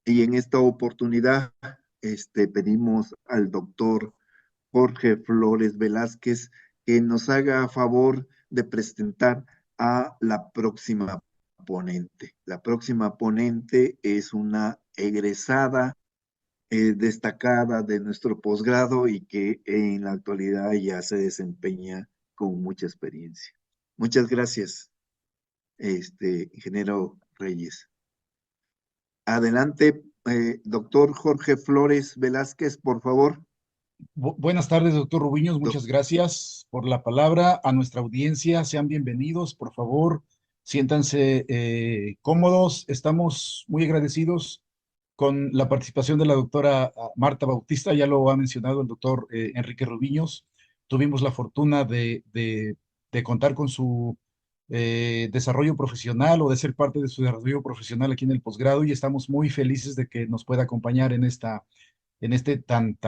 Y en esta oportunidad pedimos al doctor Jorge Flores Velázquez que nos haga a favor de presentar a la próxima ponente. La próxima ponente es una egresada destacada de nuestro posgrado y que en la actualidad ya se desempeña con mucha experiencia. Muchas gracias, ingeniero Reyes. Adelante, doctor Jorge Flores Velázquez, por favor. Buenas tardes, doctor Rubiños. Doc- Muchas gracias por la palabra. A nuestra audiencia, sean bienvenidos. Por favor, siéntanse cómodos. Estamos muy agradecidos con la participación de la doctora Marta Bautista. Ya lo ha mencionado el doctor Enrique Rubiños. Tuvimos la fortuna de contar con su desarrollo profesional o de ser parte de su desarrollo profesional aquí en el posgrado y estamos muy felices de que nos pueda acompañar en este tan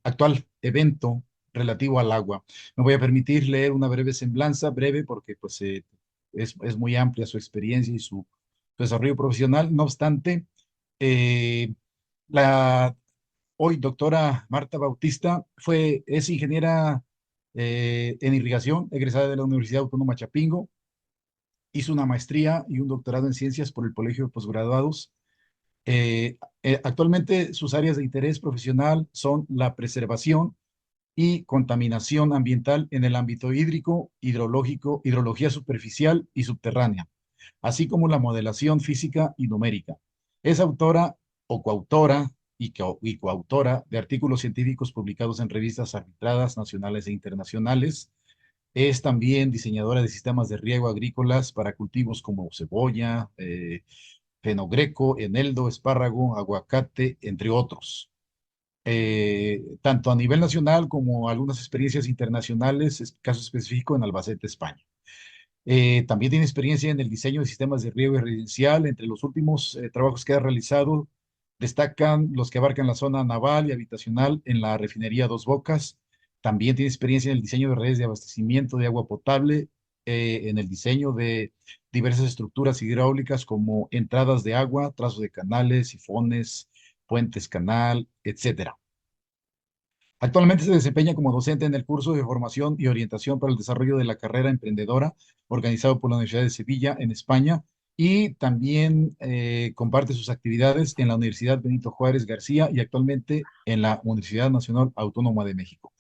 actual evento relativo al agua. Me voy a permitir leer una breve semblanza, breve porque pues, es muy amplia su experiencia y su desarrollo profesional. No obstante, eh, la hoy doctora Marta Bautista es ingeniera en irrigación, egresada de la Universidad Autónoma Chapingo, hizo una maestría y un doctorado en ciencias por el Colegio de Posgraduados. Actualmente sus áreas de interés profesional son la preservación y contaminación ambiental en el ámbito hídrico, hidrológico, hidrología superficial y subterránea, así como la modelación física y numérica. Es autora o coautora y coautora de artículos científicos publicados en revistas arbitradas nacionales e internacionales. Es también diseñadora de sistemas de riego agrícolas para cultivos como cebolla, fenogreco, eneldo, espárrago, aguacate, entre otros. Tanto a nivel nacional como algunas experiencias internacionales, caso específico en Albacete, España. También tiene experiencia en el diseño de sistemas de riego residencial. Entre los últimos trabajos que ha realizado destacan los que abarcan la zona naval y habitacional en la refinería Dos Bocas. También tiene experiencia en el diseño de redes de abastecimiento de agua potable, en el diseño de diversas estructuras hidráulicas como entradas de agua, trazos de canales, sifones, puentes canal, etcétera. Actualmente se desempeña como docente en el curso de formación y orientación para el desarrollo de la carrera emprendedora organizado por la Universidad de Sevilla en España y también comparte sus actividades en la Universidad Benito Juárez García y actualmente en la Universidad Nacional Autónoma de México.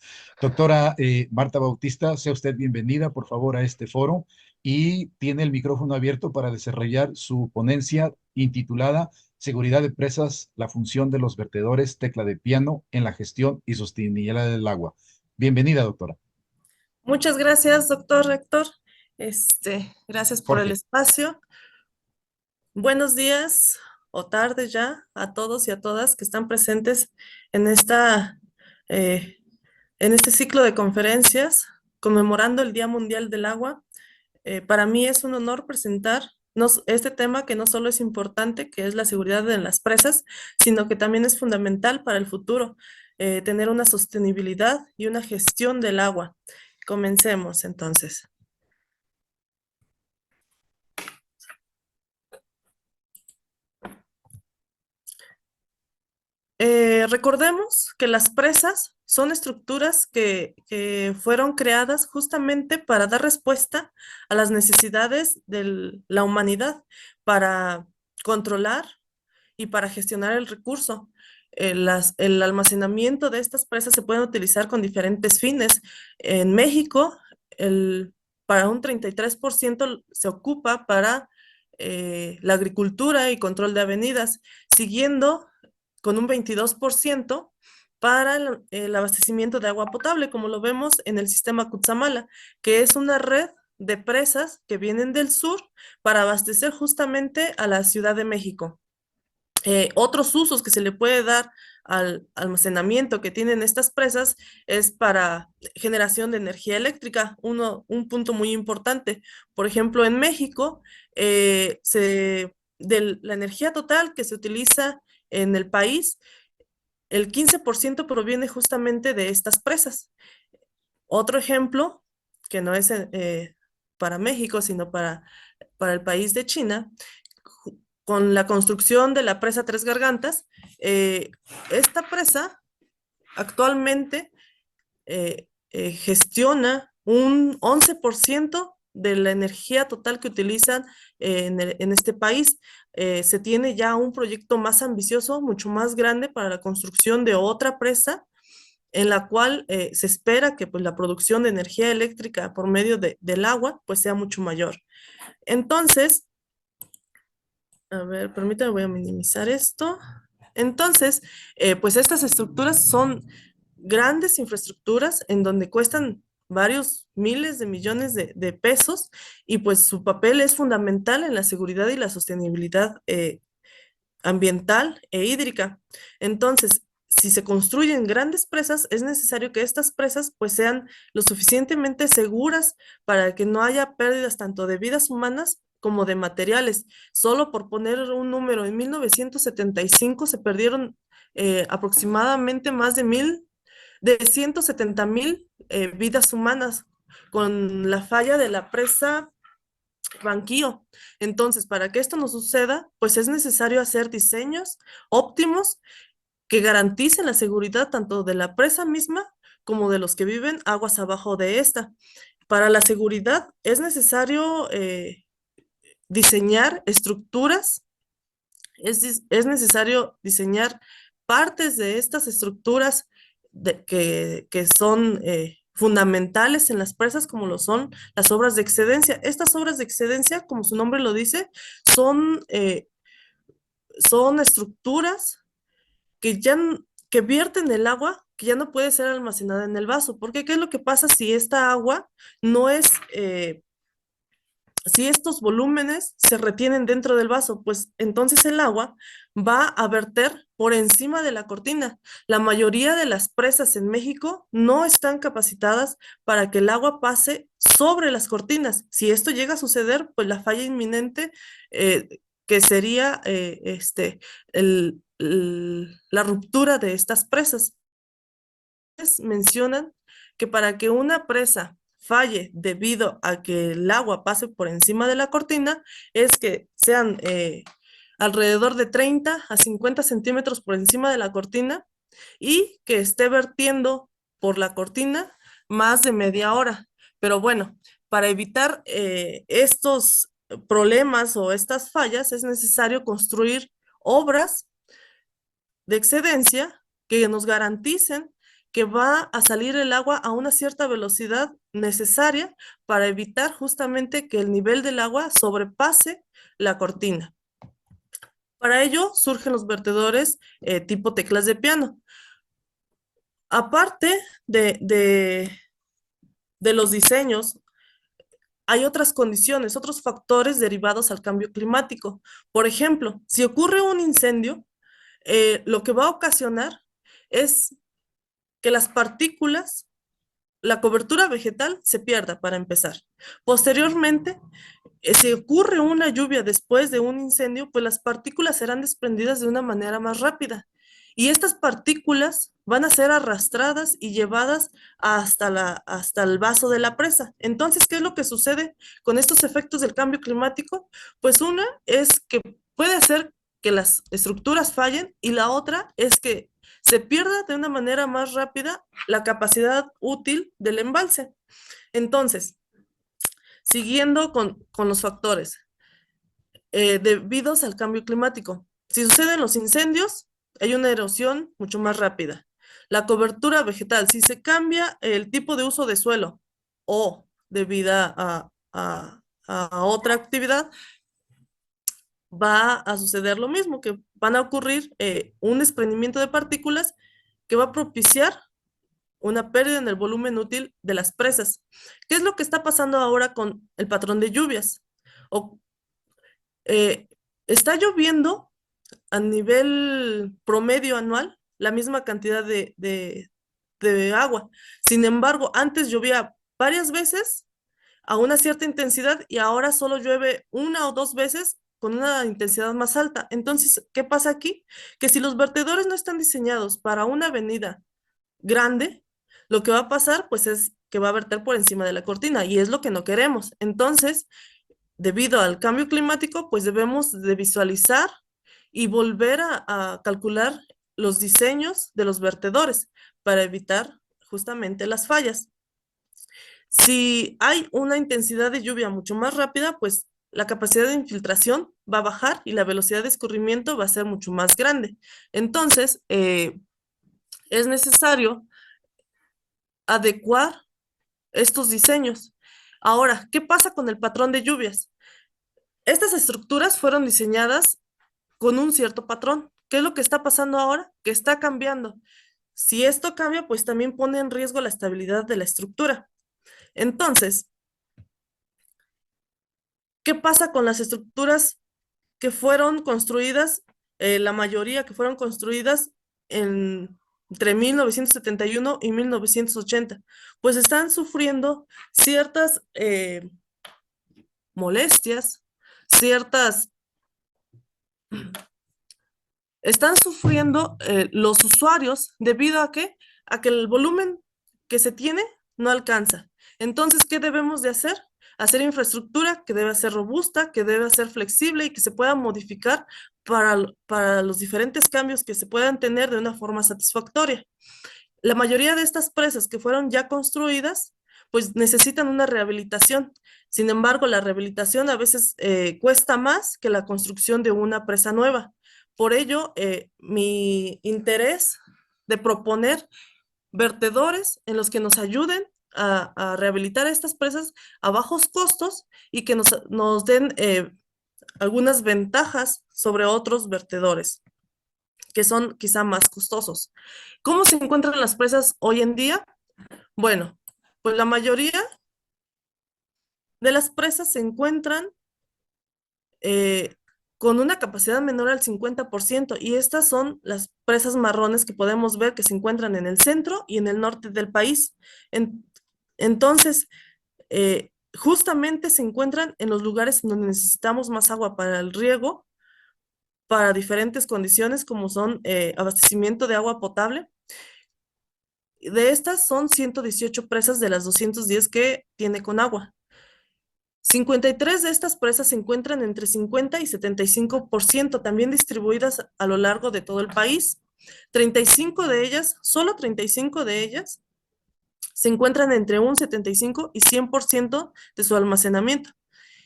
Doctora Marta Bautista, sea usted bienvenida por favor a este foro y tiene el micrófono abierto para desarrollar su ponencia intitulada Seguridad de presas, la función de los vertedores, tecla de piano en la gestión y sostenibilidad del agua. Bienvenida, doctora. Muchas gracias, doctor rector. Gracias por el Jorge. espacio. Buenos días o tarde ya a todos y a todas que están presentes en eh, en este ciclo de conferencias conmemorando el Día Mundial del Agua. Para mí es un honor presentar este tema que no solo es importante, que es la seguridad de las presas, sino que también es fundamental para el futuro, tener una sostenibilidad y una gestión del agua. Comencemos entonces. Recordemos que las presas son estructuras que fueron creadas justamente para dar respuesta a las necesidades de la humanidad, para controlar y para gestionar el recurso. El almacenamiento de estas presas se pueden utilizar con diferentes fines. En México, para un 33% se ocupa para la agricultura y control de avenidas, siguiendo con un 22% para el abastecimiento de agua potable, como lo vemos en el sistema Cutzamala, que es una red de presas que vienen del sur para abastecer justamente a la Ciudad de México. Otros usos que se le puede dar al almacenamiento que tienen estas presas es para generación de energía eléctrica, un punto muy importante. Por ejemplo, en México, de la energía total que se utiliza en el país, el 15% proviene justamente de estas presas. Otro ejemplo, que no es para México, sino para el país de China, con la construcción de la presa Tres Gargantas, esta presa actualmente gestiona un 11% de la energía total que utilizan en este país. Se tiene ya un proyecto más ambicioso, mucho más grande para la construcción de otra presa en la cual se espera que pues, la producción de energía eléctrica por medio del agua pues sea mucho mayor. Entonces, a ver, permítame, voy a minimizar esto. Entonces, pues estas estructuras son grandes infraestructuras en donde cuestan varios miles de millones de pesos y pues su papel es fundamental en la seguridad y la sostenibilidad ambiental e hídrica. Entonces, si se construyen grandes presas, es necesario que estas presas pues sean lo suficientemente seguras para que no haya pérdidas tanto de vidas humanas como de materiales. Solo por poner un número, en 1975 se perdieron aproximadamente más de 170,000 vidas humanas con la falla de la presa Banquillo. Entonces, para que esto no suceda, pues es necesario hacer diseños óptimos que garanticen la seguridad tanto de la presa misma como de los que viven aguas abajo de esta. Para la seguridad es necesario diseñar estructuras, es necesario diseñar partes de estas estructuras que son fundamentales en las presas, como lo son las obras de excedencia. Estas obras de excedencia, como su nombre lo dice, son, son estructuras que que vierten el agua que ya no puede ser almacenada en el vaso. Porque ¿qué es lo que pasa si esta agua no es si estos volúmenes se retienen dentro del vaso? Pues entonces el agua va a verter por encima de la cortina. La mayoría de las presas en México no están capacitadas para que el agua pase sobre las cortinas. Si esto llega a suceder, pues la falla inminente que sería la ruptura de estas presas. Mencionan que para que una presa falle debido a que el agua pase por encima de la cortina es que sean alrededor de 30 a 50 centímetros por encima de la cortina y que esté vertiendo por la cortina más de media hora. Pero bueno, para evitar estos problemas o estas fallas es necesario construir obras de excedencia que nos garanticen que va a salir el agua a una cierta velocidad necesaria para evitar justamente que el nivel del agua sobrepase la cortina. Para ello surgen los vertedores tipo teclas de piano. Aparte de los diseños, hay otras condiciones, otros factores derivados al cambio climático. Por ejemplo, si ocurre un incendio, lo que va a ocasionar es que las partículas, la cobertura vegetal se pierda para empezar. Posteriormente, si ocurre una lluvia después de un incendio, pues las partículas serán desprendidas de una manera más rápida. Y estas partículas van a ser arrastradas y llevadas hasta el vaso de la presa. Entonces, ¿qué es lo que sucede con estos efectos del cambio climático? Pues una es que puede hacer que las estructuras fallen y la otra es que se pierda de una manera más rápida la capacidad útil del embalse. Entonces, siguiendo con los factores debidos al cambio climático. Si suceden los incendios, hay una erosión mucho más rápida. La cobertura vegetal, si se cambia el tipo de uso de suelo o debido a otra actividad, va a suceder lo mismo, que van a ocurrir un desprendimiento de partículas que va a propiciar una pérdida en el volumen útil de las presas. ¿Qué es lo que está pasando ahora con el patrón de lluvias? O, eh, está lloviendo a nivel promedio anual la misma cantidad de agua. Sin embargo, antes llovía varias veces a una cierta intensidad y ahora solo llueve una o dos veces con una intensidad más alta. Entonces, ¿qué pasa aquí? Que si los vertedores no están diseñados para una avenida grande, lo que va a pasar pues es que va a verter por encima de la cortina y es lo que no queremos. Entonces, debido al cambio climático, pues debemos de visualizar y volver a calcular los diseños de los vertedores para evitar justamente las fallas. Si hay una intensidad de lluvia mucho más rápida, pues la capacidad de infiltración va a bajar y la velocidad de escurrimiento va a ser mucho más grande. Entonces, es necesario adecuar estos diseños. Ahora, ¿qué pasa con el patrón de lluvias? Estas estructuras fueron diseñadas con un cierto patrón. ¿Qué es lo que está pasando ahora? Que está cambiando. Si esto cambia, pues también pone en riesgo la estabilidad de la estructura. Entonces, ¿qué pasa con las estructuras que fueron construidas, la mayoría que fueron construidas entre 1971 y 1980? Pues están sufriendo ciertas molestias, ciertas están sufriendo los usuarios debido a qué? A que el volumen que se tiene no alcanza. Entonces, ¿qué debemos de hacer? Hacer infraestructura que debe ser robusta, que debe ser flexible y que se pueda modificar para los diferentes cambios que se puedan tener de una forma satisfactoria. La mayoría de estas presas que fueron ya construidas, pues necesitan una rehabilitación. Sin embargo, la rehabilitación a veces cuesta más que la construcción de una presa nueva. Por ello, mi interés de proponer vertedores en los que nos ayuden a rehabilitar estas presas a bajos costos y que nos den algunas ventajas sobre otros vertedores que son quizá más costosos. ¿Cómo se encuentran las presas hoy en día? Bueno, pues la mayoría de las presas se encuentran eh, con una capacidad menor al 50% y estas son las presas marrones que podemos ver que se encuentran en el centro y en el norte del país. Entonces, justamente se encuentran en los lugares en donde necesitamos más agua para el riego, para diferentes condiciones como son abastecimiento de agua potable. De estas son 118 presas de las 210 que tiene Conagua. 53 de estas presas se encuentran entre 50 y 75%, también distribuidas a lo largo de todo el país. 35 de ellas, solo 35 de ellas, se encuentran entre un 75 y 100% de su almacenamiento.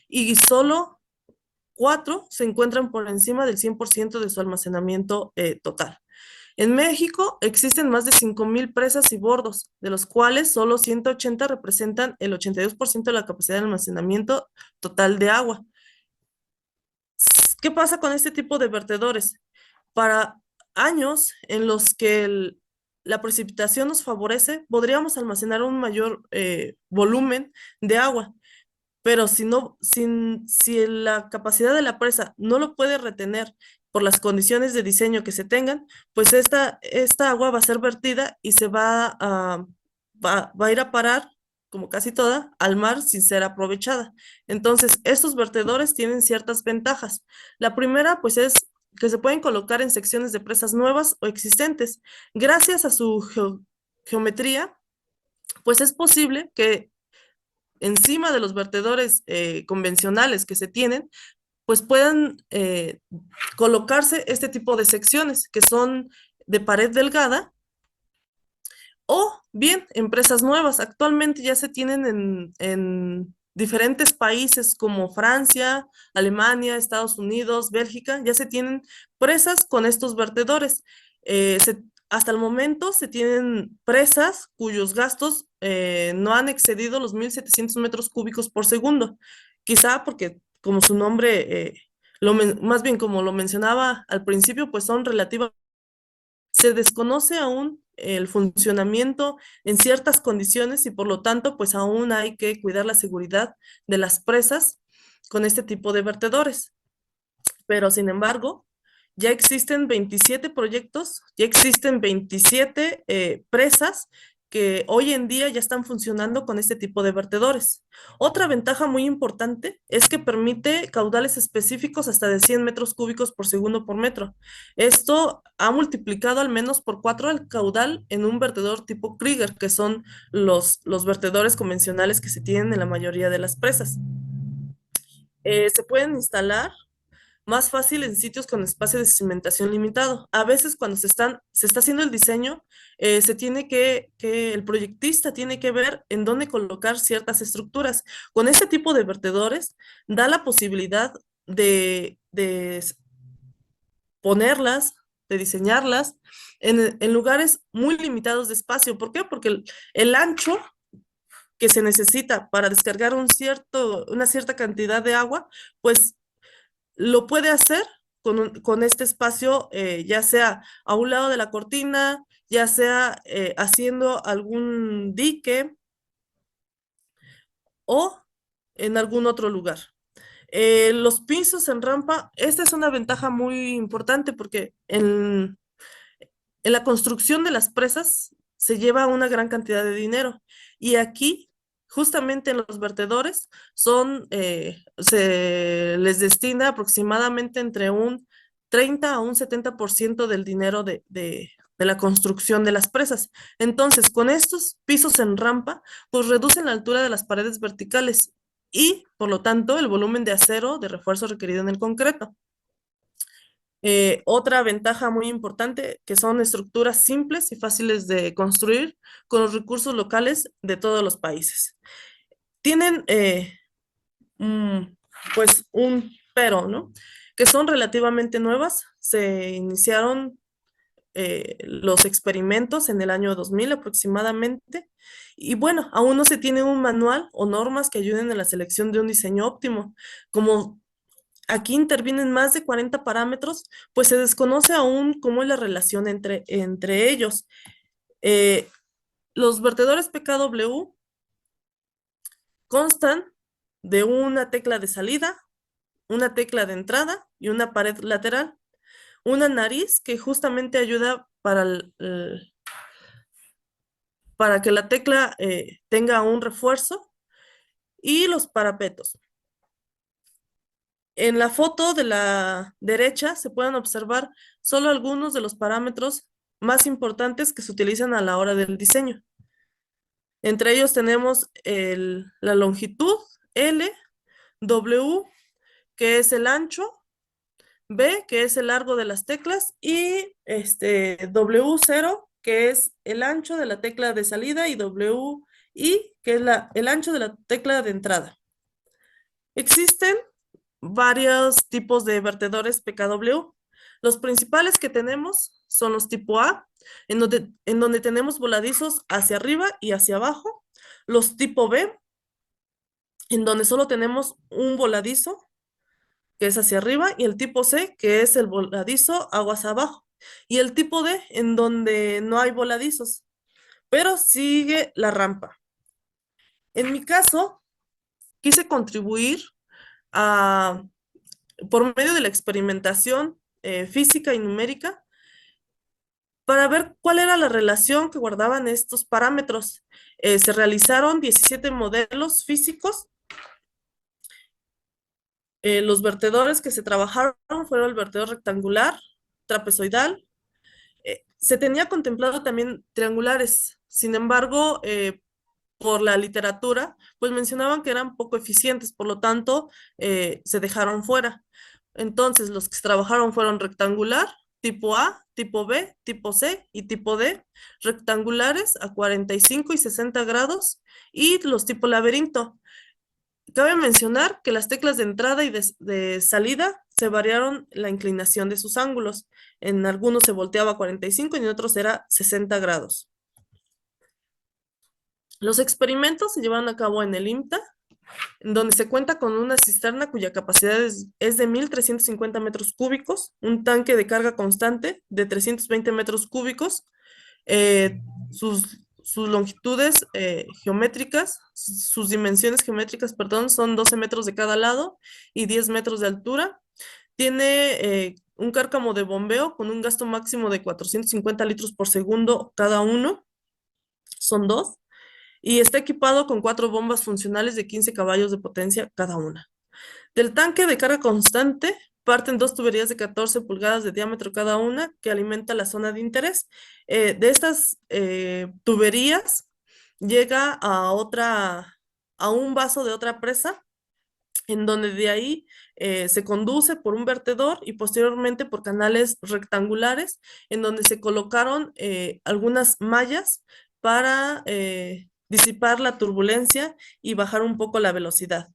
Y solo 4 se encuentran por encima del 100% de su almacenamiento total. En México existen más de 5,000 presas y bordos, de los cuales solo 180 representan el 82% de la capacidad de almacenamiento total de agua. ¿Qué pasa con este tipo de vertedores? Para años en los que la precipitación nos favorece, podríamos almacenar un mayor volumen de agua, pero si la capacidad de la presa no lo puede retener por las condiciones de diseño que se tengan, pues esta agua va a ser vertida y va a ir a parar, como casi toda, al mar sin ser aprovechada. Entonces, estos vertedores tienen ciertas ventajas. La primera, pues, es que se pueden colocar en secciones de presas nuevas o existentes. Gracias a su geometría, pues es posible que encima de los vertedores convencionales que se tienen, pues puedan colocarse este tipo de secciones que son de pared delgada o bien empresas nuevas. Actualmente ya se tienen en diferentes países como Francia, Alemania, Estados Unidos, Bélgica, ya se tienen presas con estos vertedores. Hasta el momento se tienen presas cuyos gastos no han excedido los 1,700 metros cúbicos por segundo. Quizá porque, como su nombre, más bien como lo mencionaba al principio, pues son relativamente se desconoce aún el funcionamiento en ciertas condiciones y por lo tanto, pues aún hay que cuidar la seguridad de las presas con este tipo de vertedores. Pero sin embargo, ya existen 27 proyectos, ya existen 27 presas que hoy en día ya están funcionando con este tipo de vertedores. Otra ventaja muy importante es que permite caudales específicos hasta de 100 metros cúbicos por segundo por metro. Esto ha multiplicado al menos por 4 el caudal en un vertedor tipo Krieger, que son los vertedores convencionales que se tienen en la mayoría de las presas. Se pueden instalar más fácil en sitios con espacio de cimentación limitado. A veces cuando se está haciendo el diseño, se tiene el proyectista tiene que ver en dónde colocar ciertas estructuras. Con este tipo de vertedores, da la posibilidad de ponerlas, de diseñarlas en lugares muy limitados de espacio. ¿Por qué? Porque el ancho que se necesita para descargar una cierta cantidad de agua, pues lo puede hacer con este espacio, ya sea a un lado de la cortina, ya sea haciendo algún dique o en algún otro lugar. Los pisos en rampa, esta es una ventaja muy importante porque en la construcción de las presas se lleva una gran cantidad de dinero y aquí, justamente en los vertedores, se les destina aproximadamente entre un 30 a un 70% del dinero de la construcción de las presas. Entonces, con estos pisos en rampa, pues reducen la altura de las paredes verticales y, por lo tanto, el volumen de acero de refuerzo requerido en el concreto. Otra ventaja muy importante que son estructuras simples y fáciles de construir con los recursos locales de todos los países. Tienen mm, pues un pero, ¿no? Que son relativamente nuevas. Se iniciaron los experimentos en el año 2000 aproximadamente. Y bueno, aún no se tiene un manual o normas que ayuden en la selección de un diseño óptimo. Como aquí intervienen más de 40 parámetros, pues se desconoce aún cómo es la relación entre ellos. Eh, los vertedores PKW constan de una tecla de salida, una tecla de entrada y una pared lateral. Una nariz que justamente ayuda para que la tecla tenga un refuerzo y los parapetos. En la foto de la derecha se pueden observar solo algunos de los parámetros más importantes que se utilizan a la hora del diseño. Entre ellos tenemos la longitud L, W, que es el ancho, B, que es el largo de las teclas, y W0, que es el ancho de la tecla de salida, y WI, que es el ancho de la tecla de entrada. Existen varios tipos de vertedores PKW. Los principales que tenemos son los tipo A, en donde tenemos voladizos hacia arriba y hacia abajo. Los tipo B, en donde solo tenemos un voladizo, que es hacia arriba, y el tipo C, que es el voladizo aguas abajo. Y el tipo D, en donde no hay voladizos, pero sigue la rampa. En mi caso, quise contribuir a por medio de la experimentación física y numérica para ver cuál era la relación que guardaban estos parámetros. Se realizaron 17 modelos físicos. Los vertedores que se trabajaron fueron el vertedor rectangular, trapezoidal. Se tenía contemplado también triangulares. Sin embargo, por la literatura, pues mencionaban que eran poco eficientes, por lo tanto, se dejaron fuera. Entonces, los que se trabajaron fueron rectangular, tipo A, tipo B, tipo C y tipo D, rectangulares a 45 y 60 grados y los tipo laberinto. Cabe mencionar que las teclas de entrada y de salida se variaron la inclinación de sus ángulos. En algunos se volteaba a 45 y en otros era 60 grados. Los experimentos se llevaron a cabo en el IMTA, en donde se cuenta con una cisterna cuya capacidad es de 1.350 metros cúbicos, un tanque de carga constante de 320 metros cúbicos, sus longitudes geométricas, sus dimensiones geométricas, perdón, son 12 metros de cada lado y 10 metros de altura. Tiene un cárcamo de bombeo con un gasto máximo de 450 litros por segundo cada uno, son dos, y está equipado con 4 bombas funcionales de 15 caballos de potencia cada una. Del tanque de carga constante parten 2 tuberías de 14 pulgadas de diámetro cada una que alimenta la zona de interés. De estas tuberías llega a un vaso de otra presa en donde de ahí se conduce por un vertedor y posteriormente por canales rectangulares, en donde se colocaron algunas mallas para disipar la turbulencia y bajar un poco la velocidad.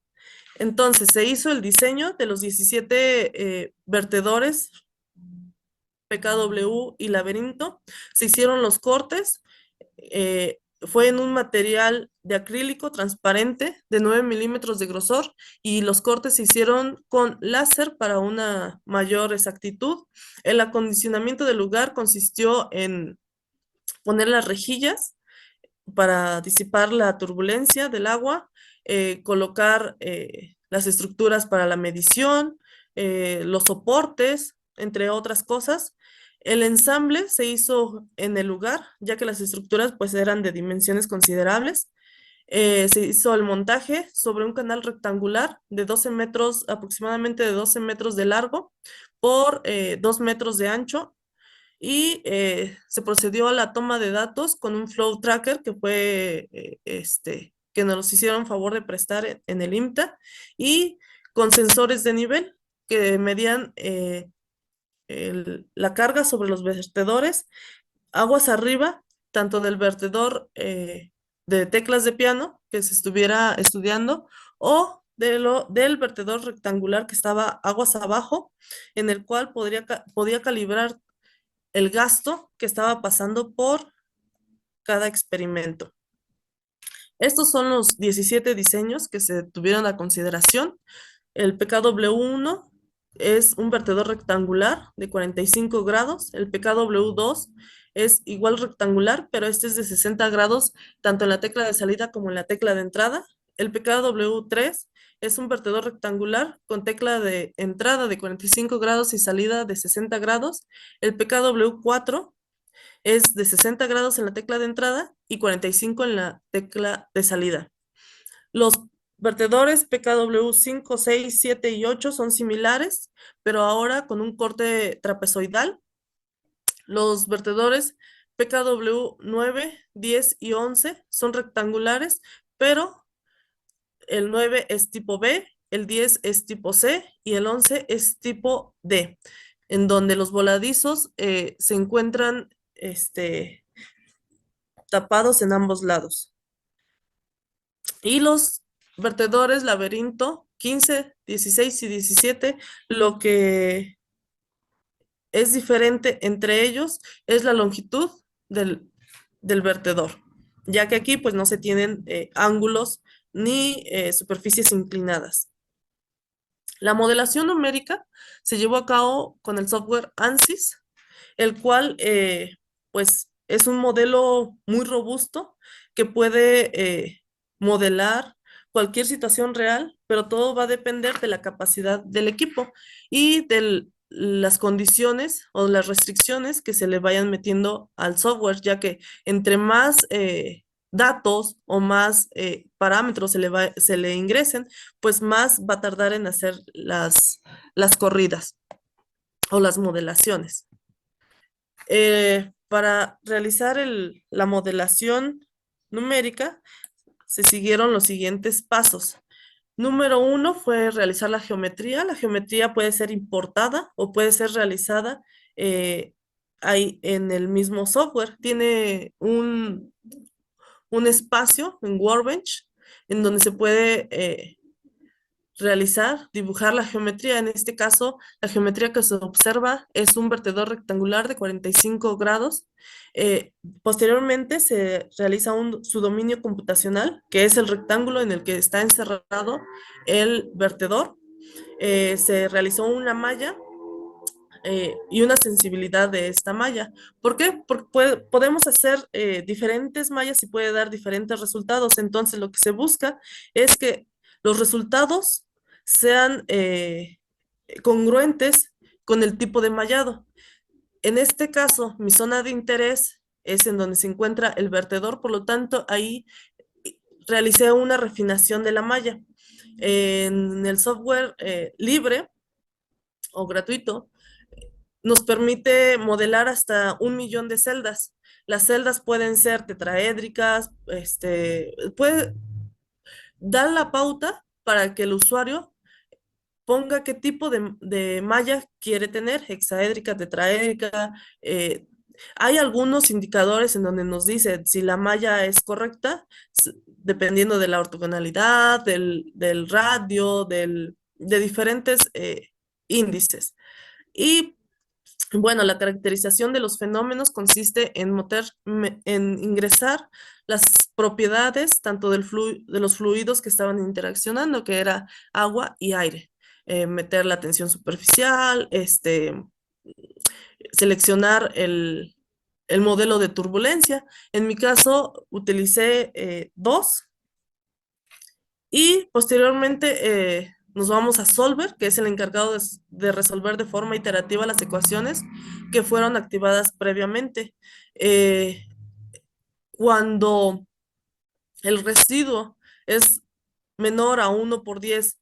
Entonces se hizo el diseño de los 17 vertedores PKW y Laberinto, se hicieron los cortes, fue en un material de acrílico transparente de 9 milímetros de grosor y los cortes se hicieron con láser para una mayor exactitud. El acondicionamiento del lugar consistió en poner las rejillas para disipar la turbulencia del agua, colocar las estructuras para la medición, los soportes, entre otras cosas. El ensamble se hizo en el lugar, ya que las estructuras pues eran de dimensiones considerables. Se hizo el montaje sobre un canal rectangular de 12 metros, aproximadamente de 12 metros de largo por 2 metros de ancho, y se procedió a la toma de datos con un flow tracker que fue que nos hicieron favor de prestar en el IMTA, y con sensores de nivel que medían la carga sobre los vertedores aguas arriba, tanto del vertedor de teclas de piano que se estuviera estudiando, o del vertedor rectangular que estaba aguas abajo, en el cual podía calibrar el gasto que estaba pasando por cada experimento. Estos son los 17 diseños que se tuvieron a consideración. El PKW1 es un vertedor rectangular de 45 grados. El PKW2 es igual rectangular, pero este es de 60 grados, tanto en la tecla de salida como en la tecla de entrada. El PKW3 es un vertedor rectangular con tecla de entrada de 45 grados y salida de 60 grados. El PKW4 es de 60 grados en la tecla de entrada y 45 en la tecla de salida. Los vertedores PKW 5, 6, 7 y 8 son similares, pero ahora con un corte trapezoidal. Los vertedores PKW 9, 10 y 11 son rectangulares, pero el 9 es tipo B, el 10 es tipo C y el 11 es tipo D, en donde los voladizos se encuentran tapados en ambos lados. Y los vertedores laberinto 15, 16 y 17, lo que es diferente entre ellos es la longitud del vertedor, ya que aquí pues no se tienen ángulos ni superficies inclinadas. La modelación numérica se llevó a cabo con el software ANSYS, el cual pues es un modelo muy robusto que puede modelar cualquier situación real, pero todo va a depender de la capacidad del equipo y de las condiciones o las restricciones que se le vayan metiendo al software, ya que entre más datos o más parámetros se le ingresen, pues más va a tardar en hacer las corridas o las modelaciones. Para realizar la modelación numérica, se siguieron los siguientes pasos. Número 1 fue realizar la geometría. La geometría puede ser importada o puede ser realizada ahí en el mismo software. Tiene un espacio en Workbench en donde se puede realizar, dibujar la geometría. En este caso, la geometría que se observa es un vertedor rectangular de 45 grados. Posteriormente se realiza su dominio computacional, que es el rectángulo en el que está encerrado el vertedor. Se realizó una malla y una sensibilidad de esta malla. ¿Por qué? Porque podemos hacer diferentes mallas y puede dar diferentes resultados. Entonces, lo que se busca es que los resultados sean congruentes con el tipo de mallado. En este caso, mi zona de interés es en donde se encuentra el vertedor, por lo tanto, ahí realicé una refinación de la malla. En el software libre o gratuito, nos permite modelar hasta 1 millón de celdas. Las celdas pueden ser tetraédricas, puede dar la pauta para que el usuario ponga qué tipo de malla quiere tener, hexaédrica, tetraédrica. Hay algunos indicadores en donde nos dice si la malla es correcta, dependiendo de la ortogonalidad, del radio, de diferentes índices. Y bueno, la caracterización de los fenómenos consiste en ingresar las propiedades tanto de los fluidos que estaban interaccionando, que era agua y aire. Meter la tensión superficial, seleccionar el modelo de turbulencia. En mi caso, utilicé dos y posteriormente nos vamos a Solver, que es el encargado de resolver de forma iterativa las ecuaciones que fueron activadas previamente. Eh, Cuando el residuo es menor a 1/10,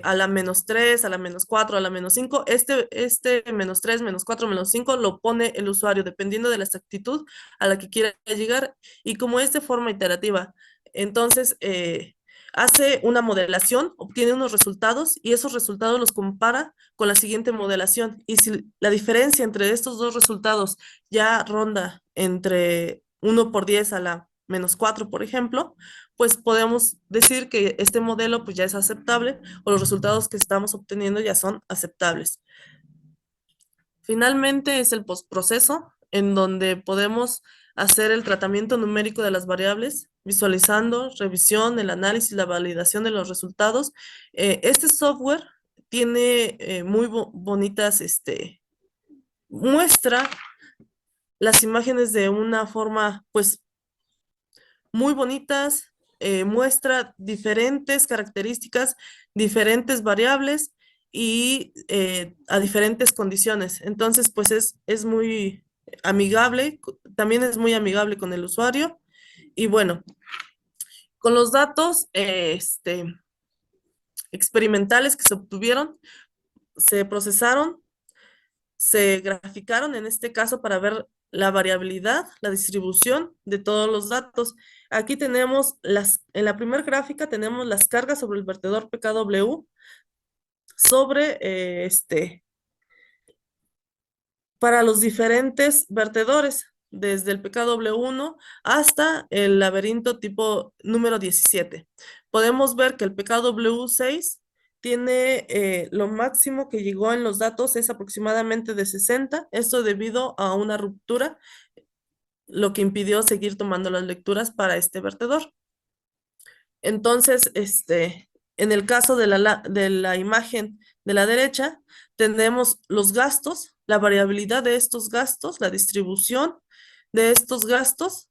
a la -3, a la -4, a la -5, este -3, -4, -5 lo pone el usuario dependiendo de la exactitud a la que quiera llegar, y como es de forma iterativa, entonces hace una modelación, obtiene unos resultados y esos resultados los compara con la siguiente modelación, y si la diferencia entre estos dos resultados ya ronda entre 1/10 a la -4, por ejemplo, pues podemos decir que este modelo pues ya es aceptable, o los resultados que estamos obteniendo ya son aceptables. Finalmente es el postproceso, en donde podemos hacer el tratamiento numérico de las variables, visualizando, revisión, el análisis, la validación de los resultados. Este software tiene muy bonitas, muestra las imágenes de una forma pues muy bonitas, muestra diferentes características, diferentes variables y a diferentes condiciones. Entonces, pues es muy amigable, también es muy amigable con el usuario. Y bueno, con los datos experimentales que se obtuvieron, se procesaron, se graficaron en este caso para ver la variabilidad, la distribución de todos los datos. Aquí tenemos en la primera gráfica tenemos las cargas sobre el vertedor PKW sobre para los diferentes vertedores, desde el PKW1 hasta el laberinto tipo número 17. Podemos ver que el PKW6 tiene lo máximo que llegó en los datos es aproximadamente de 60, esto debido a una ruptura, lo que impidió seguir tomando las lecturas para este vertedor. Entonces, en el caso de la imagen de la derecha, tenemos los gastos, la variabilidad de estos gastos, la distribución de estos gastos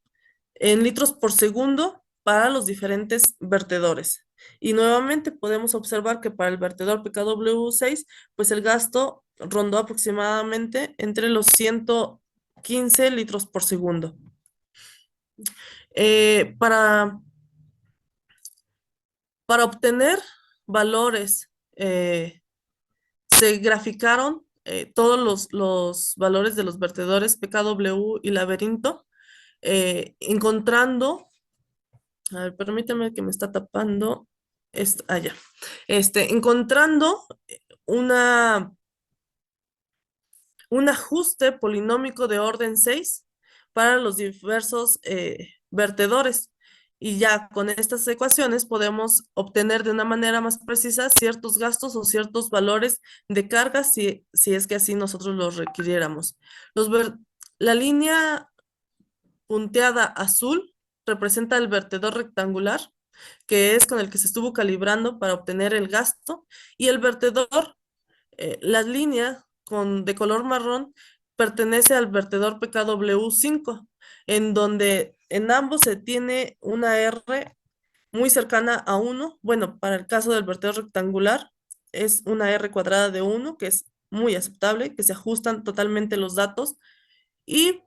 en litros por segundo para los diferentes vertedores. Y nuevamente podemos observar que para el vertedor PKW6, pues el gasto rondó aproximadamente entre los 115 litros por segundo. Eh, para Para obtener valores, se graficaron todos los valores de los vertedores PKW y laberinto, encontrando, a ver, permítame que me está tapando, allá, encontrando una, un ajuste polinómico de orden 6 para los diversos vertedores. Y ya con estas ecuaciones podemos obtener de una manera más precisa ciertos gastos o ciertos valores de carga si es que así nosotros los requiriéramos. La línea punteada azul representa el vertedor rectangular, que es con el que se estuvo calibrando para obtener el gasto, y el vertedor, la línea de color marrón pertenece al vertedor PKW5, en donde en ambos se tiene una R muy cercana a 1. Bueno, para el caso del vertedor rectangular es una R cuadrada de 1, que es muy aceptable, que se ajustan totalmente los datos. Y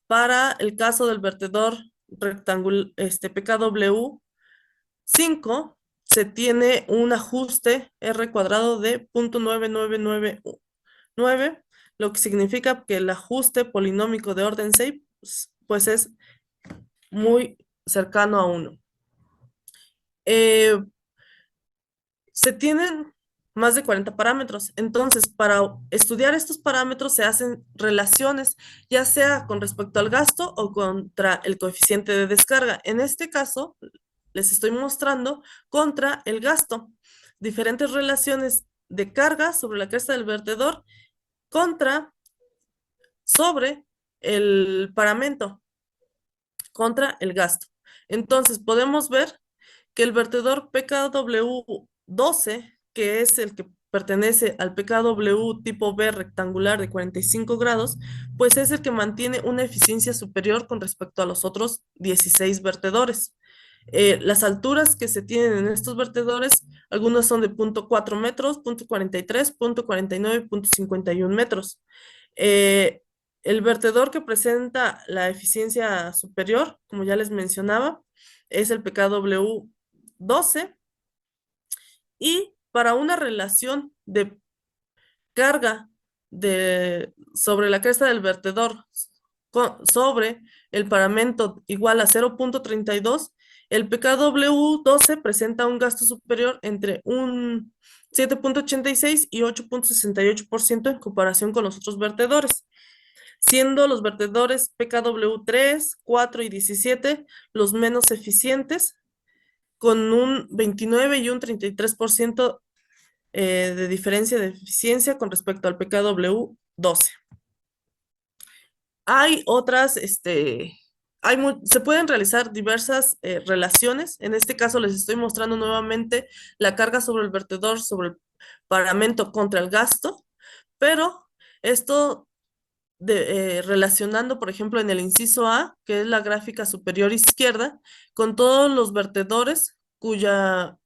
para el caso del vertedor rectangular, PKW5, se tiene un ajuste R cuadrado de 0.9999, lo que significa que el ajuste polinómico de orden 6 pues es muy cercano a 1. Se tienen más de 40 parámetros. Entonces, para estudiar estos parámetros se hacen relaciones, ya sea con respecto al gasto o contra el coeficiente de descarga. En este caso, les estoy mostrando contra el gasto. Diferentes relaciones de carga sobre la cresta del vertedor sobre el paramento, contra el gasto. Entonces, podemos ver que el vertedor PKW12, que es el que pertenece al PKW tipo B rectangular de 45 grados, pues es el que mantiene una eficiencia superior con respecto a los otros 16 vertedores. Las alturas que se tienen en estos vertedores, algunos son de 0.4 metros, 0.43, 0.49, 0.51 metros. Eh, el vertedor que presenta la eficiencia superior, como ya les mencionaba, es el PKW12, y para una relación de carga sobre la cresta del vertedor sobre el paramento igual a 0.32, el PKW12 presenta un gasto superior entre un 7.86 y 8.68% en comparación con los otros vertedores, siendo los vertedores PKW3, 4 y 17 los menos eficientes, con un 29 y un 33% de diferencia de eficiencia con respecto al PKW12. Hay otras, se pueden realizar diversas relaciones. En este caso les estoy mostrando nuevamente la carga sobre el vertedor, sobre el paramento contra el gasto, pero esto relacionando, por ejemplo, en el inciso A, que es la gráfica superior izquierda, con todos los vertedores cuya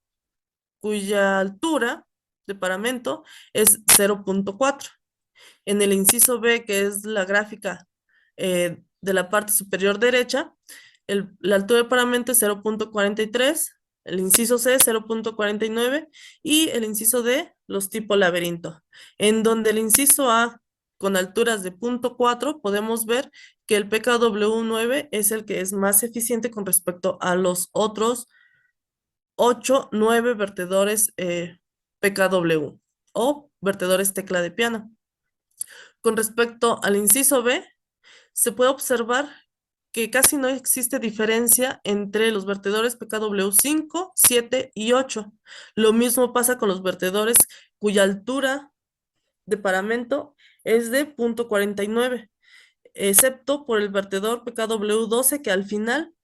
altura de paramento es 0.4. En el inciso B, que es la gráfica de la parte superior derecha, la altura de paramento es 0.43, el inciso C 0.49 y el inciso D los tipo laberinto. En donde el inciso A con alturas de 0.4 podemos ver que el PKW9 es el que es más eficiente con respecto a los otros 8, 9 vertedores PKW o vertedores tecla de piano. Con respecto al inciso B, se puede observar que casi no existe diferencia entre los vertedores PKW5, 7 y 8. Lo mismo pasa con los vertedores cuya altura de paramento es de 0.49, excepto por el vertedor PKW12, que al final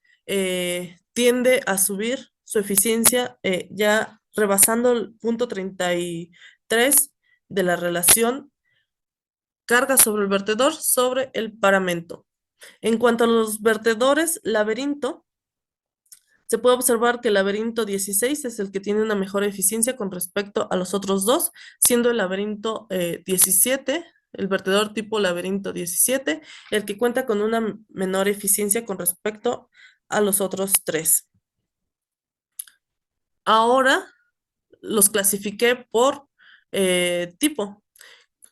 tiende a subir su eficiencia ya rebasando el 0.33 de la relación carga sobre el vertedor sobre el paramento. En cuanto a los vertedores laberinto, se puede observar que el laberinto 16 es el que tiene una mejor eficiencia con respecto a los otros dos, siendo el laberinto 17, el vertedor tipo laberinto 17, el que cuenta con una menor eficiencia con respecto a los otros tres. Ahora los clasifiqué por tipo.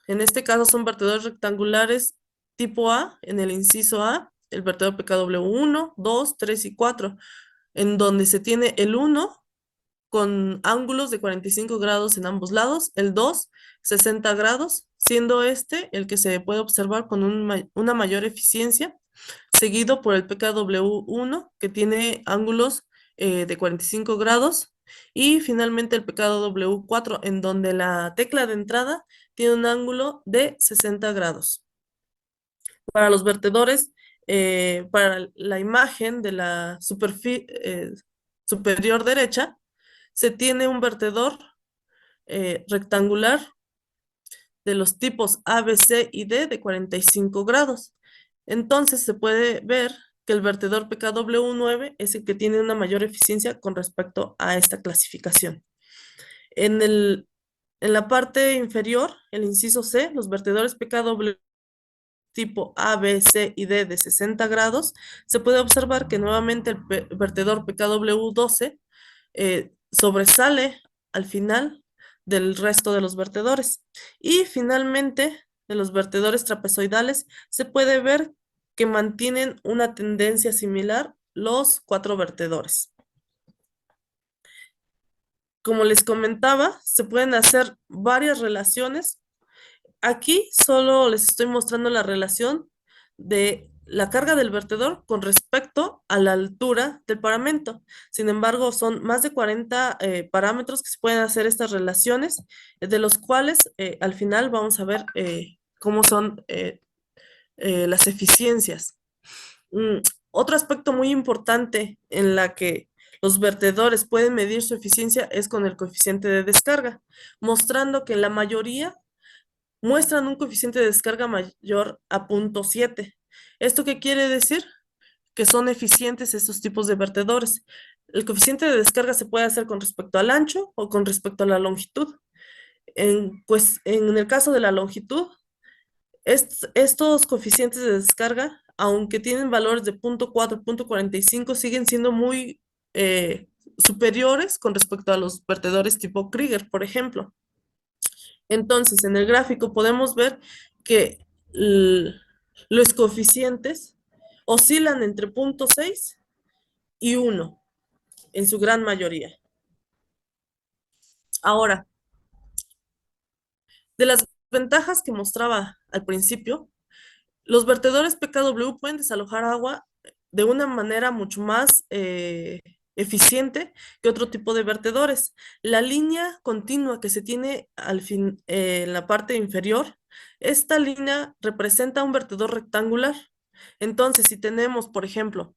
En este caso son vertedores rectangulares tipo A, en el inciso A, el vertedor PKW1, 2, 3 y 4, en donde se tiene el 1 con ángulos de 45 grados en ambos lados, el 2, 60 grados, siendo este el que se puede observar con una mayor eficiencia, seguido por el PKW1, que tiene ángulos de 45 grados, y finalmente el PKW4, en donde la tecla de entrada tiene un ángulo de 60 grados. Para los vertedores, para la imagen de la superior derecha, se tiene un vertedor rectangular de los tipos A, B, C y D de 45 grados. Entonces se puede ver que el vertedor PKW9 es el que tiene una mayor eficiencia con respecto a esta clasificación. En la parte inferior, el inciso C, los vertedores PKW tipo A, B, C y D de 60 grados, se puede observar que nuevamente el vertedor PKW12 sobresale al final del resto de los vertedores. Y finalmente, de los vertedores trapezoidales, se puede ver que mantienen una tendencia similar los 4 vertedores. Como les comentaba, se pueden hacer varias relaciones. Aquí solo les estoy mostrando la relación de la carga del vertedor con respecto a la altura del paramento. Sin embargo, son más de 40 parámetros que se pueden hacer estas relaciones, de los cuales al final vamos a ver cómo son las eficiencias. Mm, Otro aspecto muy importante en la que los vertedores pueden medir su eficiencia es con el coeficiente de descarga, mostrando que la mayoría muestran un coeficiente de descarga mayor a 0.7. ¿Esto qué quiere decir? Que son eficientes estos tipos de vertedores. El coeficiente de descarga se puede hacer con respecto al ancho o con respecto a la longitud. Pues en el caso de la longitud, estos coeficientes de descarga, aunque tienen valores de 0.4, 0.45, siguen siendo muy superiores con respecto a los vertedores tipo Krieger, por ejemplo. Entonces, en el gráfico podemos ver que los coeficientes oscilan entre 0.6 y 1 en su gran mayoría. Ahora, de las ventajas que mostraba al principio, los vertedores PKW pueden desalojar agua de una manera mucho más eficiente que otro tipo de vertedores. La línea continua que se tiene al fin, en la parte inferior, esta línea representa un vertedor rectangular. Entonces, si tenemos, por ejemplo,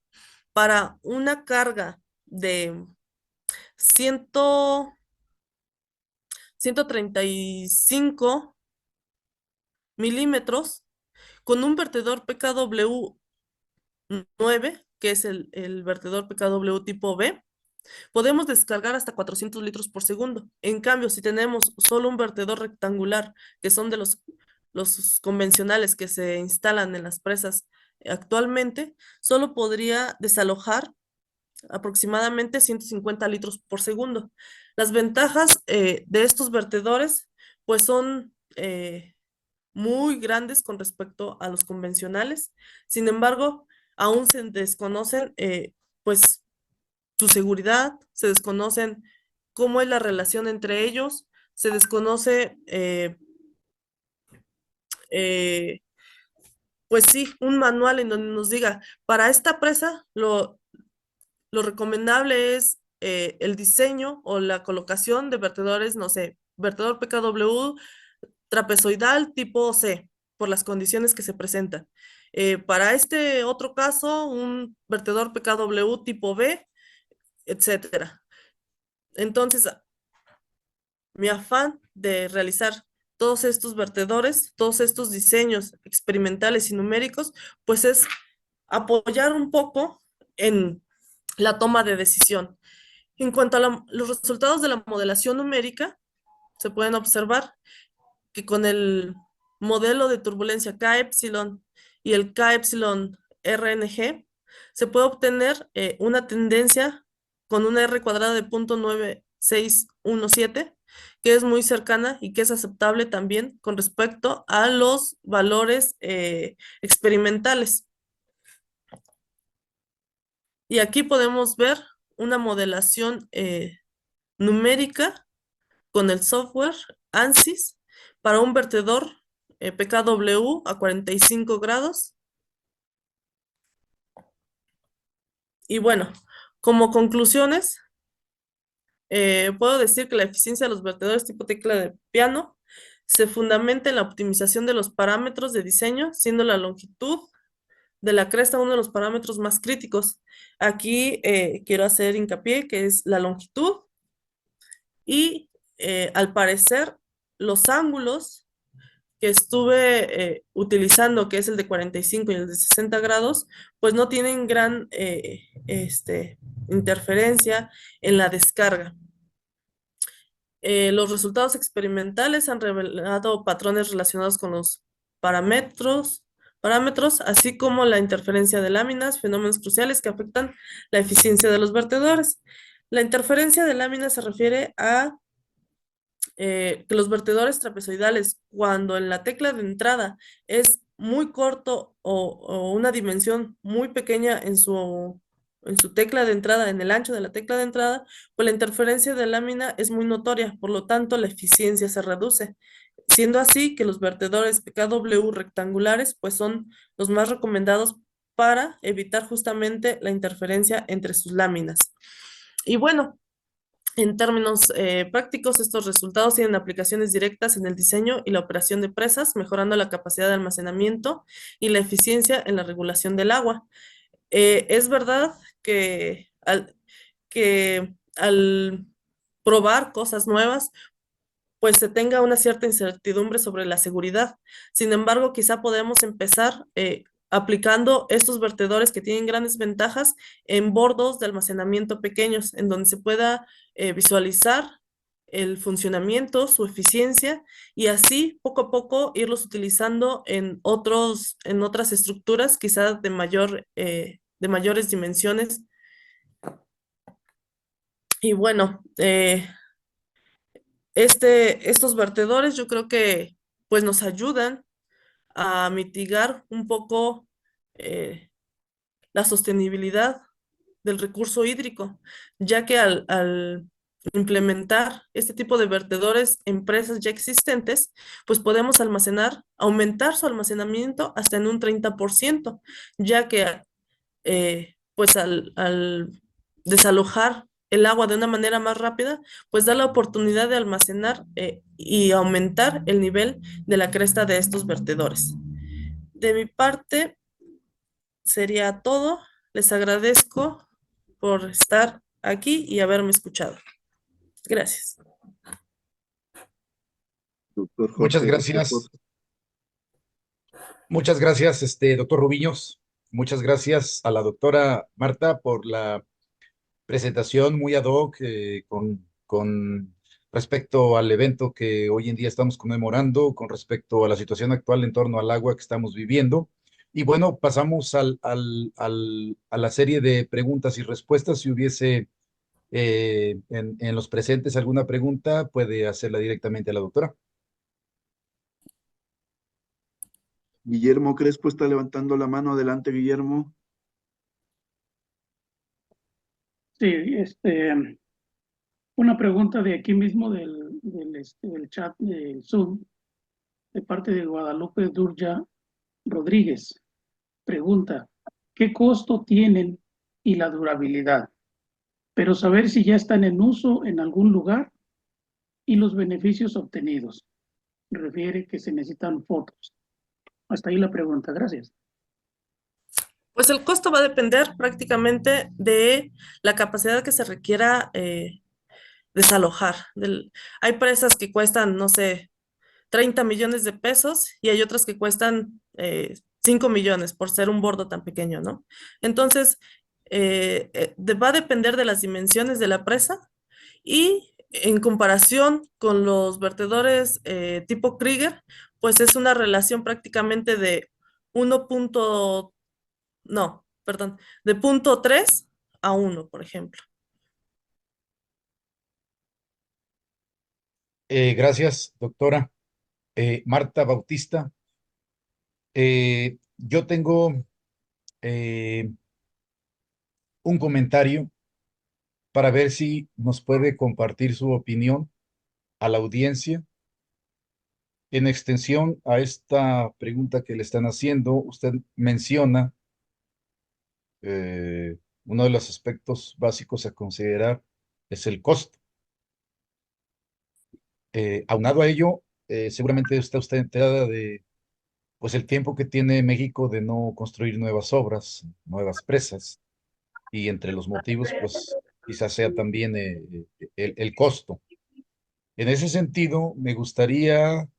para una carga de 100, 135 milímetros, con un vertedor PKW 9, que es el vertedor PKW tipo B, podemos descargar hasta 400 litros por segundo. En cambio, si tenemos solo un vertedor rectangular, que son de los convencionales que se instalan en las presas actualmente, solo podría desalojar aproximadamente 150 litros por segundo. Las ventajas de estos vertedores, pues son muy grandes con respecto a los convencionales. Sin embargo, aún se desconocen, pues, su seguridad, se desconocen cómo es la relación entre ellos, se desconoce, eh, pues sí, un manual en donde nos diga, para esta presa lo recomendable es el diseño o la colocación de vertedores, no sé, vertedor PKW trapezoidal tipo C, por las condiciones que se presentan. Para este otro caso, un vertedor PKW tipo B, etcétera. Entonces, mi afán de realizar todos estos vertedores, todos estos diseños experimentales y numéricos, pues es apoyar un poco en la toma de decisión. En cuanto a los resultados de la modelación numérica, se pueden observar que con el modelo de turbulencia K-epsilon y el K-epsilon-RNG se puede obtener una tendencia con una R cuadrada de 0.9617, que es muy cercana y que es aceptable también con respecto a los valores experimentales. Y aquí podemos ver una modelación numérica con el software ANSYS para un vertedor PKW a 45 grados. Y bueno, como conclusiones, puedo decir que la eficiencia de los vertedores tipo tecla de piano se fundamenta en la optimización de los parámetros de diseño, siendo la longitud de la cresta uno de los parámetros más críticos. Aquí quiero hacer hincapié que es la longitud y al parecer los ángulos que estuve utilizando, que es el de 45 y el de 60 grados, pues no tienen gran interferencia en la descarga. Los resultados experimentales han revelado patrones relacionados con los parámetros, así como la interferencia de láminas, fenómenos cruciales que afectan la eficiencia de los vertedores. La interferencia de láminas se refiere a que los vertedores trapezoidales, cuando en la tecla de entrada es muy corto o una dimensión muy pequeña en su tecla de entrada, en el ancho de la tecla de entrada, pues la interferencia de lámina es muy notoria, por lo tanto la eficiencia se reduce, siendo así que los vertedores PKW rectangulares pues son los más recomendados para evitar justamente la interferencia entre sus láminas. Y bueno, en términos prácticos, estos resultados tienen aplicaciones directas en el diseño y la operación de presas, mejorando la capacidad de almacenamiento y la eficiencia en la regulación del agua. Es verdad que al probar cosas nuevas, pues se tenga una cierta incertidumbre sobre la seguridad. Sin embargo, quizá podemos empezar aplicando estos vertedores que tienen grandes ventajas en bordos de almacenamiento pequeños, en donde se pueda visualizar el funcionamiento, su eficiencia, y así poco a poco irlos utilizando en otras estructuras, quizás de mayores dimensiones. Y bueno, estos vertedores yo creo que pues nos ayudan a mitigar un poco eh, la sostenibilidad del recurso hídrico, ya que al implementar este tipo de vertedores en presas ya existentes, pues podemos aumentar su almacenamiento hasta en un 30%, ya que pues al desalojar el agua de una manera más rápida, pues da la oportunidad de almacenar y aumentar el nivel de la cresta de estos vertedores. De mi parte, sería todo. Les agradezco por estar aquí y haberme escuchado. Gracias. Doctor Muchas Jorge, doctor gracias. Jorge. Muchas gracias, doctor Rubiños. Muchas gracias a la doctora Marta por la presentación muy ad hoc con respecto al evento que hoy en día estamos conmemorando, con respecto a la situación actual en torno al agua que estamos viviendo. Y bueno, pasamos a la serie de preguntas y respuestas. Si hubiese en los presentes alguna pregunta, puede hacerla directamente a la doctora. Guillermo Crespo está levantando la mano. Adelante, Guillermo. Sí, una pregunta de aquí mismo del chat del Zoom, de parte de Guadalupe Durja Rodríguez. Pregunta, ¿qué costo tienen y la durabilidad? Pero saber si ya están en uso en algún lugar y los beneficios obtenidos. Refiere que se necesitan fotos. Hasta ahí la pregunta, gracias. Pues el costo va a depender prácticamente de la capacidad que se requiera desalojar. Hay presas que cuestan, no sé, 30 millones de pesos y hay otras que cuestan 5 millones por ser un bordo tan pequeño, ¿no? Entonces, va a depender de las dimensiones de la presa y en comparación con los vertedores tipo Krieger, pues es una relación prácticamente de 1. No, perdón, de 0.3 a 1, por ejemplo. Gracias, doctora. Marta Bautista, yo tengo eh, un comentario para ver si nos puede compartir su opinión a la audiencia. En extensión a esta pregunta que le están haciendo, usted menciona uno de los aspectos básicos a considerar es el costo. Aunado a ello, seguramente está usted enterada de pues el tiempo que tiene México de no construir nuevas obras, nuevas presas, y entre los motivos, pues quizás sea también el costo. En ese sentido, me gustaría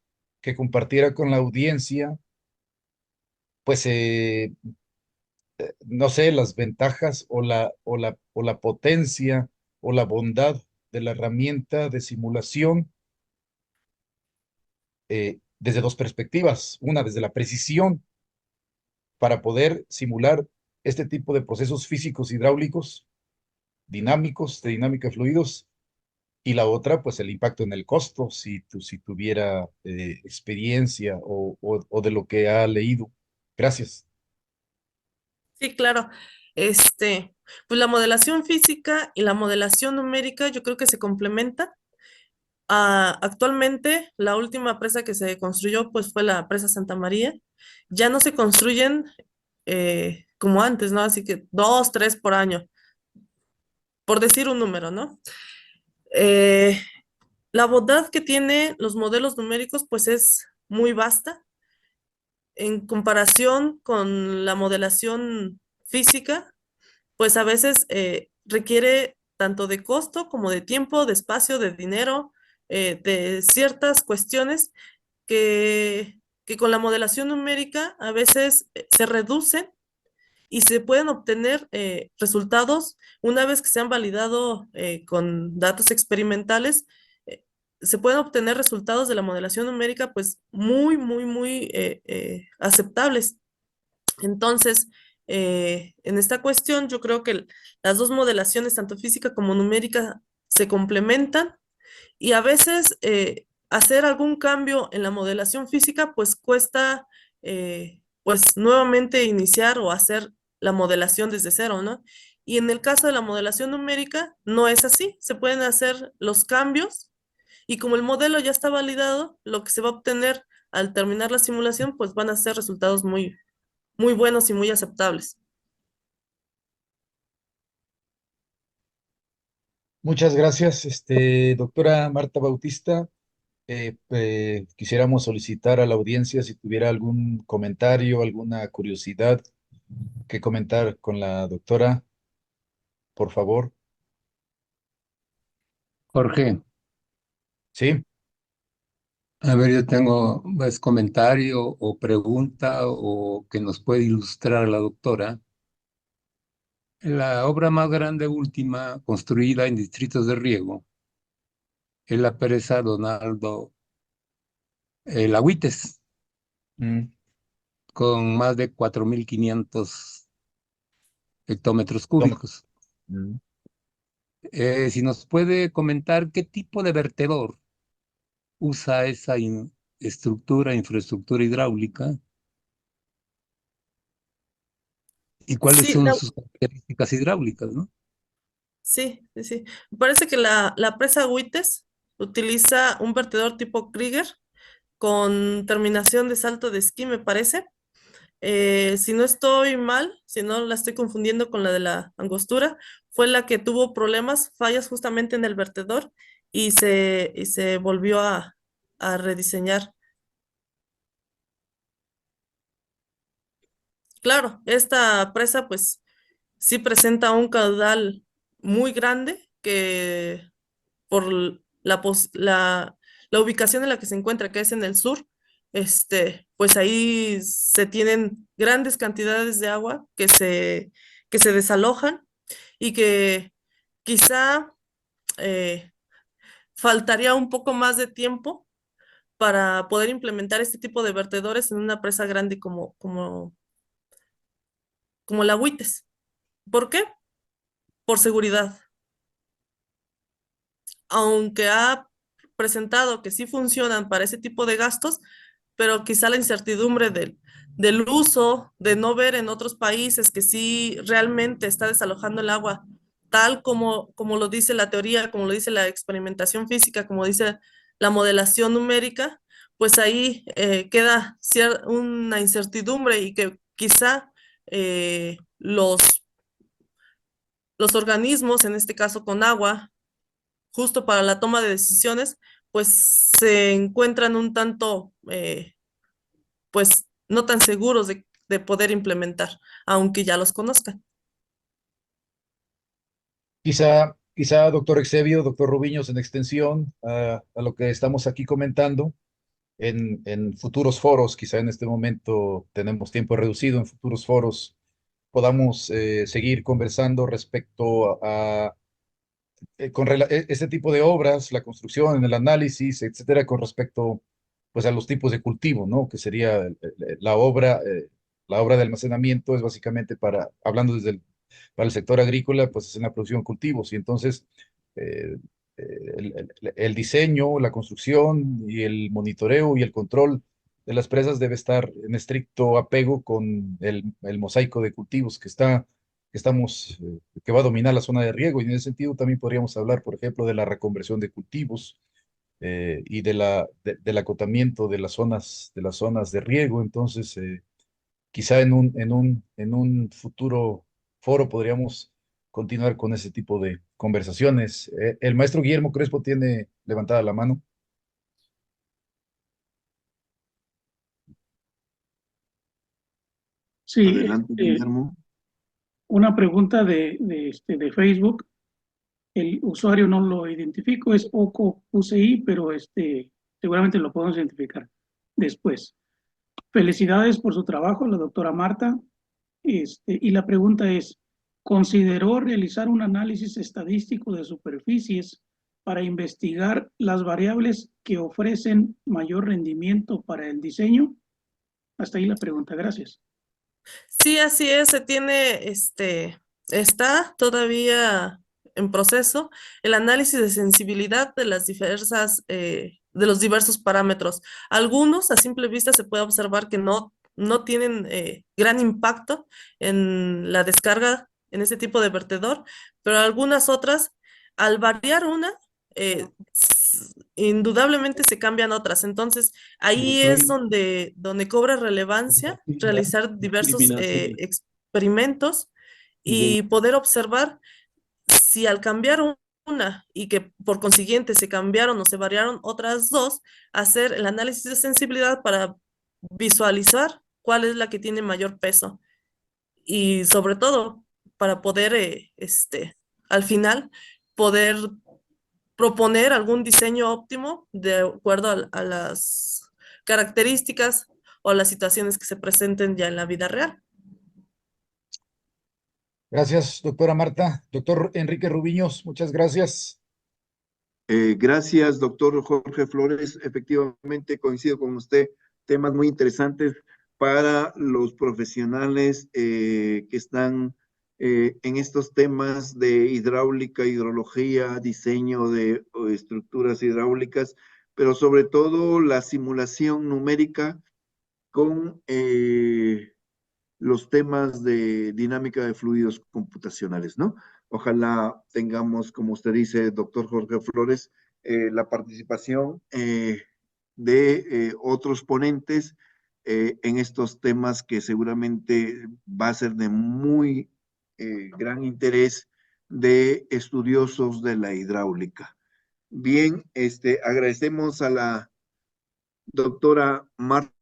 que compartiera con la audiencia, pues, no sé, las ventajas o la potencia o la bondad de la herramienta de simulación desde dos perspectivas. Una, desde la precisión para poder simular este tipo de procesos físicos hidráulicos, dinámicos, de dinámica de fluidos, y la otra, pues el impacto en el costo, si tuviera experiencia o de lo que ha leído. Gracias. Sí, claro. Pues la modelación física y la modelación numérica yo creo que se complementan. Actualmente, la última presa que se construyó pues fue la presa Santa María. Ya no se construyen como antes, ¿no? Así que dos, tres por año, por decir un número, ¿no? Eh, la bondad que tiene los modelos numéricos pues es muy vasta en comparación con la modelación física, pues a veces requiere tanto de costo como de tiempo, de espacio, de dinero, de ciertas cuestiones que con la modelación numérica a veces se reducen y se pueden obtener resultados una vez que se han validado con datos experimentales. eh, Se pueden obtener resultados de la modelación numérica pues muy, muy, muy aceptables. Entonces, en esta cuestión, yo creo que las dos modelaciones, tanto física como numérica, se complementan y a veces hacer algún cambio en la modelación física, pues cuesta, pues nuevamente iniciar o hacer la modelación desde cero, ¿no? Y en el caso de la modelación numérica, no es así. Se pueden hacer los cambios y como el modelo ya está validado, lo que se va a obtener al terminar la simulación, pues van a ser resultados muy, muy buenos y muy aceptables. Muchas gracias, doctora Marta Bautista. Quisiéramos solicitar a la audiencia si tuviera algún comentario, alguna curiosidad que comentar con la doctora, por favor. Jorge, Sí, a ver, yo tengo pues, comentario o pregunta o que nos puede ilustrar la doctora. La obra más grande última construida en distritos de riego es la presa Donaldo Agüites, mm, con más de 4.500 hectómetros toma. cúbicos. Mm. Si nos puede comentar qué tipo de vertedor usa esa infraestructura hidráulica y cuáles Sí, son sus características hidráulicas, ¿no? sí, sí, sí. Me parece que la presa Agüites utiliza un vertedor tipo Krieger con terminación de salto de esquí, me parece. Si no estoy mal, si no la estoy confundiendo con la de la Angostura, fue la que tuvo problemas, fallas justamente en el vertedor y se volvió a rediseñar. Claro, esta presa pues sí presenta un caudal muy grande que por la ubicación en la que se encuentra, que es en el sur, pues ahí se tienen grandes cantidades de agua que se desalojan y que quizá eh, faltaría un poco más de tiempo para poder implementar este tipo de vertedores en una presa grande como la Agüites. ¿Por qué? Por seguridad. Aunque ha presentado que sí funcionan para ese tipo de gastos, pero quizá la incertidumbre del uso, de no ver en otros países que sí realmente está desalojando el agua, tal como lo dice la teoría, como lo dice la experimentación física, como dice la modelación numérica, pues ahí queda una incertidumbre y que quizá los organismos, en este caso con agua, justo para la toma de decisiones, pues se encuentran un tanto, pues no tan seguros de poder implementar, aunque ya los conozcan. quizá, doctor Exevio, doctor Rubiños, en extensión a lo que estamos aquí comentando, en futuros foros, quizá en este momento tenemos tiempo reducido, en futuros foros podamos seguir conversando respecto a este tipo de obras, la construcción, el análisis, etcétera, con respecto pues a los tipos de cultivo, ¿no? Que sería la obra de almacenamiento es básicamente hablando para el sector agrícola, pues es en la producción de cultivos y entonces eh, el diseño, la construcción y el monitoreo y el control de las presas debe estar en estricto apego con el mosaico de cultivos que está que va a dominar la zona de riego, y en ese sentido también podríamos hablar, por ejemplo, de la reconversión de cultivos y del acotamiento de las zonas de riego. Entonces, quizá en un futuro foro podríamos continuar con ese tipo de conversaciones. El maestro Guillermo Crespo tiene levantada la mano. Sí, Adelante, Guillermo. una pregunta de Facebook. El usuario no lo identifico, es OCOQCI, pero seguramente lo podemos identificar después. Felicidades por su trabajo, la doctora Marta. Y la pregunta es, ¿consideró realizar un análisis estadístico de superficies para investigar las variables que ofrecen mayor rendimiento para el diseño? Hasta ahí la pregunta, gracias. Sí, así es, está todavía en proceso el análisis de sensibilidad de las de los diversos parámetros. Algunos a simple vista se puede observar que no tienen gran impacto en la descarga en ese tipo de vertedor, pero algunas otras, al variar una, indudablemente se cambian otras. Entonces, ahí es donde cobra relevancia realizar diversos experimentos y poder observar si al cambiar una y que por consiguiente se cambiaron o se variaron otras dos, hacer el análisis de sensibilidad para visualizar cuál es la que tiene mayor peso y sobre todo para poder, al final, poder proponer algún diseño óptimo de acuerdo a las características o las situaciones que se presenten ya en la vida real. Gracias, doctora Marta. Doctor Enrique Rubiños, muchas gracias. Gracias, doctor Jorge Flores. Efectivamente, coincido con usted. Temas muy interesantes para los profesionales que están en estos temas de hidráulica, hidrología, diseño de estructuras hidráulicas, pero sobre todo la simulación numérica con los temas de dinámica de fluidos computacionales, ¿no? Ojalá tengamos, como usted dice, doctor Jorge Flores, la participación de otros ponentes en estos temas que seguramente va a ser de muy gran interés de estudiosos de la hidráulica. Bien, agradecemos a la doctora Marta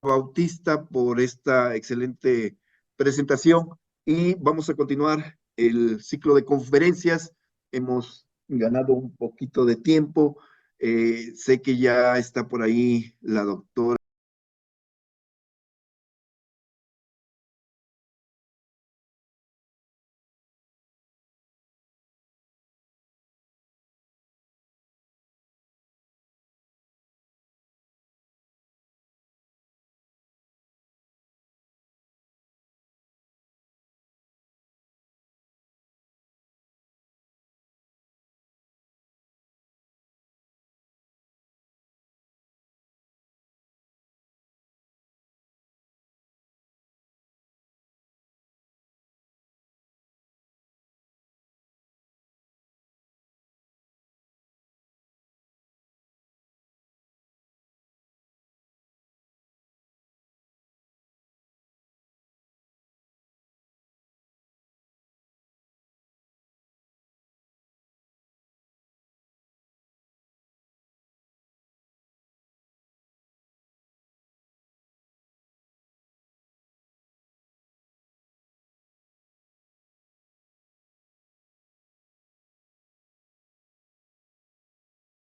Bautista por esta excelente presentación y vamos a continuar el ciclo de conferencias. Hemos ganado un poquito de tiempo. Sé que ya está por ahí la doctora